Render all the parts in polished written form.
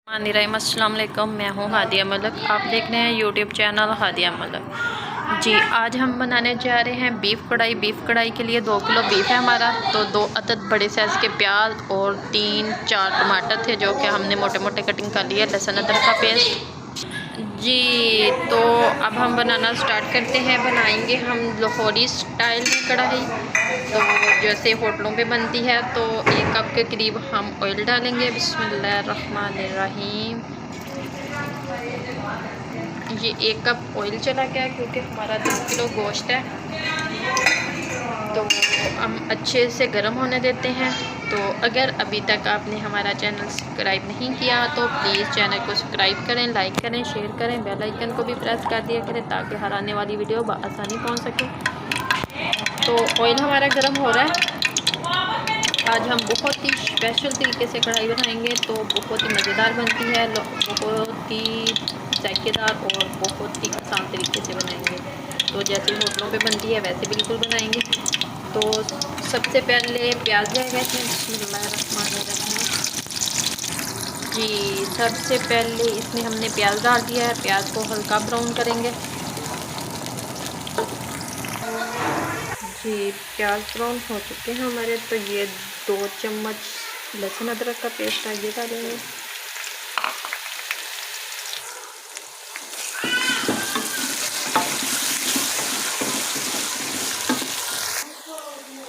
अस्सलाम वालेकुम। मैं हूँ हादिया मलक। आप देख रहे हैं यूट्यूब चैनल हादिया मलक जी। आज हम बनाने जा रहे हैं बीफ कढ़ाई। बीफ कढ़ाई के लिए 2 किलो बीफ है हमारा। तो 2 अदद बड़े साइज़ के प्याज और 3-4 टमाटर थे जो कि हमने मोटे मोटे कटिंग कर लिए। लहसुन अदरक का पेस्ट जी। तो अब हम बनाना स्टार्ट करते हैं। बनाएंगे हम लाहौरी स्टाइल में कढ़ाई, तो जैसे होटलों पे बनती है। तो 1 कप के करीब हम ऑयल डालेंगे। बिस्मिल्लाहिर्रहमानिर्रहीम। ये 1 कप ऑयल चला गया क्योंकि हमारा 2 किलो गोश्त है। तो हम अच्छे से गर्म होने देते हैं। तो अगर अभी तक आपने हमारा चैनल सब्सक्राइब नहीं किया तो प्लीज़ चैनल को सब्सक्राइब करें, लाइक करें, शेयर करें, बेल आइकन को भी प्रेस कर दिया करें ताकि हर आने वाली वीडियो आसानी पहुंच सके। तो ऑयल हमारा गर्म हो रहा है। आज हम बहुत ही स्पेशल तरीके से कढ़ाई बनाएंगे। तो बहुत ही मज़ेदार बनती है, बहुत ही जायकेदार और बहुत ही आसान तरीके से बनाएंगे। तो जैसे होटलों पे बनती है वैसे बिल्कुल बनाएंगे। तो सबसे पहले प्याज जाएगा इसमें। बिस्मिल्लाहिर्रहमानिर्रहीम जी। सबसे पहले इसमें हमने प्याज डाल दिया है। प्याज को हल्का ब्राउन करेंगे जी। प्याज ब्राउन हो चुके हैं हमारे। तो ये 2 चम्मच लहसुन अदरक का पेस्ट है, ये डालेंगे।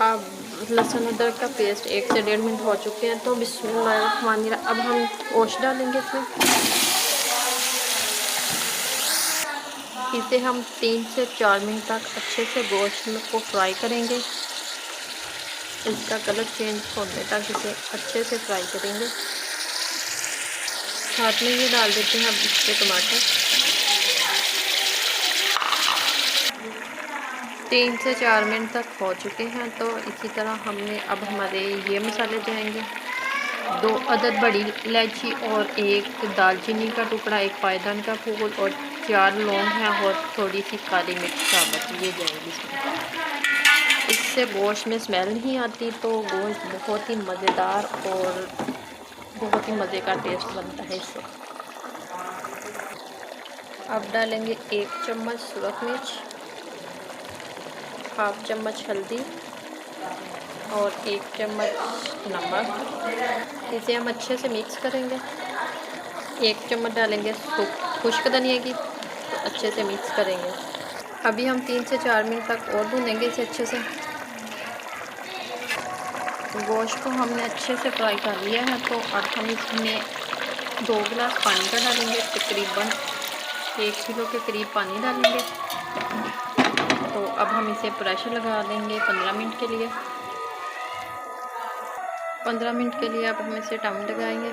अब लहसुन अदरक का पेस्ट 1 से 1.5 मिनट हो चुके हैं। तो बिस्मिल्लाहिर्रहमानिर्रहीम अब हम गोश्त डालेंगे इसमें। इसे हम 3 से 4 मिनट तक अच्छे से गोश्त को फ्राई करेंगे। इसका कलर चेंज होने तक इसे अच्छे से फ्राई करेंगे। साथ में ये डाल देते हैं अब इसके टमाटर। 3 से 4 मिनट तक हो चुके हैं। तो इसी तरह हमने अब हमारे ये मसाले जाएंगे। 2 अदद बड़ी इलायची और 1 दालचीनी का टुकड़ा, 1 पायदान का फूल और 4 लौंग हैं और थोड़ी सी काली मिर्च साबुत, ये जाएगी इसमें। इससे गोश्त में स्मेल नहीं आती। तो गोश्त बहुत ही मज़ेदार और बहुत ही मज़े का टेस्ट बनता है इससे। अब डालेंगे 1 चम्मच सुरख मिर्च, 1/2 चम्मच हल्दी और 1 चम्मच नमक। इसे हम अच्छे से मिक्स करेंगे। 1 चम्मच डालेंगे खुश्क धनिया की, तो अच्छे से मिक्स करेंगे। अभी हम 3 से 4 मिनट तक और भूनेंगे इसे अच्छे से। गोश्त को हमने अच्छे से फ्राई कर लिया है। तो अब हम इसमें 2 गिलास पानी का डालेंगे। तकरीबन 1 किलो के करीब पानी डालेंगे। तो अब हम इसे प्रेशर लगा देंगे 15 मिनट के लिए। 15 मिनट के लिए अब हम इसे टाइम लगाएंगे।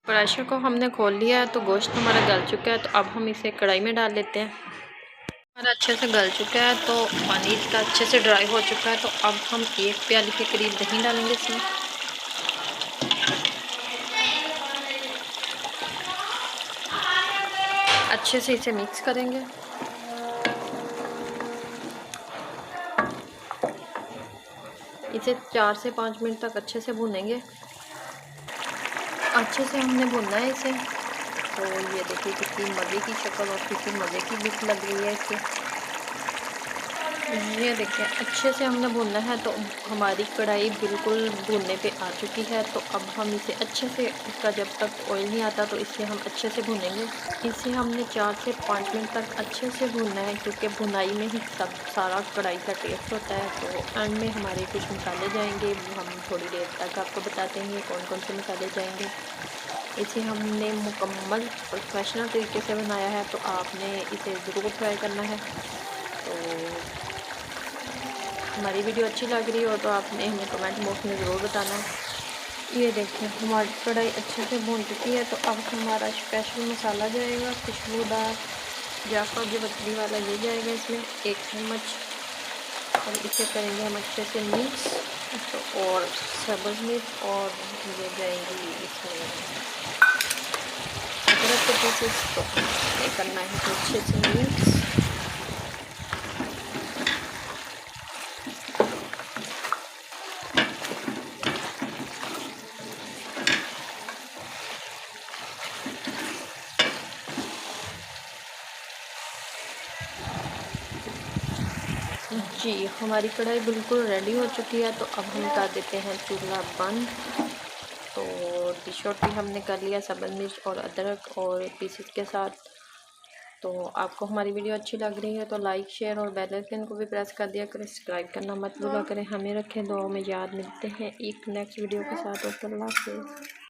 प्रेशर को हमने खोल लिया है। तो गोश्त हमारा गल चुका है। तो अब हम इसे कढ़ाई में डाल लेते हैं। हमारा अच्छे से गल चुका है। तो पानी इसका अच्छे से ड्राई हो चुका है। तो अब हम 1 प्याली के करीब दही डालेंगे इसमें। अच्छे से इसे मिक्स करेंगे। इसे 4 से 5 मिनट तक अच्छे से भूनेंगे। अच्छे से हमने भुनना है इसे। तो ये देखिए कितनी मज़े की शक्ल और कितनी मज़े की लुक लग रही है इससे। ये देखिए अच्छे से हमने भुनना है। तो हमारी कढ़ाई बिल्कुल भुनने पे आ चुकी है। तो अब हम इसे अच्छे से, इसका जब तक ऑयल नहीं आता तो इसे हम अच्छे से भुनेंगे। इसे हमने 4 से 5 मिनट तक अच्छे से भुनना है क्योंकि भुनाई में ही सब सारा कढ़ाई का टेस्ट होता है। तो एंड में हमारे कुछ मसाले जाएंगे, हम थोड़ी देर तक आपको बताते हैं कौन कौन से मसाले जाएंगे। इसे हमने मुकम्मल प्रोफेशनल तरीके से बनाया है। तो आपने इसे ज़रूर ट्राई करना है। तो हमारी वीडियो अच्छी लग रही हो तो आपने हमें कमेंट बॉक्स में ज़रूर बताना। ये देखिए हमारी कढ़ाई अच्छे से भून चुकी है। तो अब हमारा स्पेशल मसाला जाएगा, खुशबूदार जायफल जावित्री वाला, ये जाएगा इसमें 1 चम्मच। और इसे करेंगे हम अच्छे से मिक्स। तो और सब्ज़ मिर्च और ये जाएगी इसमें अदरक के पीसेस। तो ये करना है तो अच्छे से मिक्स। जी, हमारी कढ़ाई बिल्कुल रेडी हो चुकी है, तो अब हम कर देते हैं चूल्हा बंद। तो डिश आउट भी हमने कर लिया सब्ज़ मिर्च और अदरक और पीसेस के साथ। तो आपको हमारी वीडियो अच्छी लग रही है तो लाइक शेयर और बेल आइकन को भी प्रेस कर दिया करें, सब्सक्राइब करना मत भूला करें। हमें रखें दुआओं में याद। मिलते हैं एक नेक्स्ट वीडियो के साथ। अल्लाह हाफ़िज़।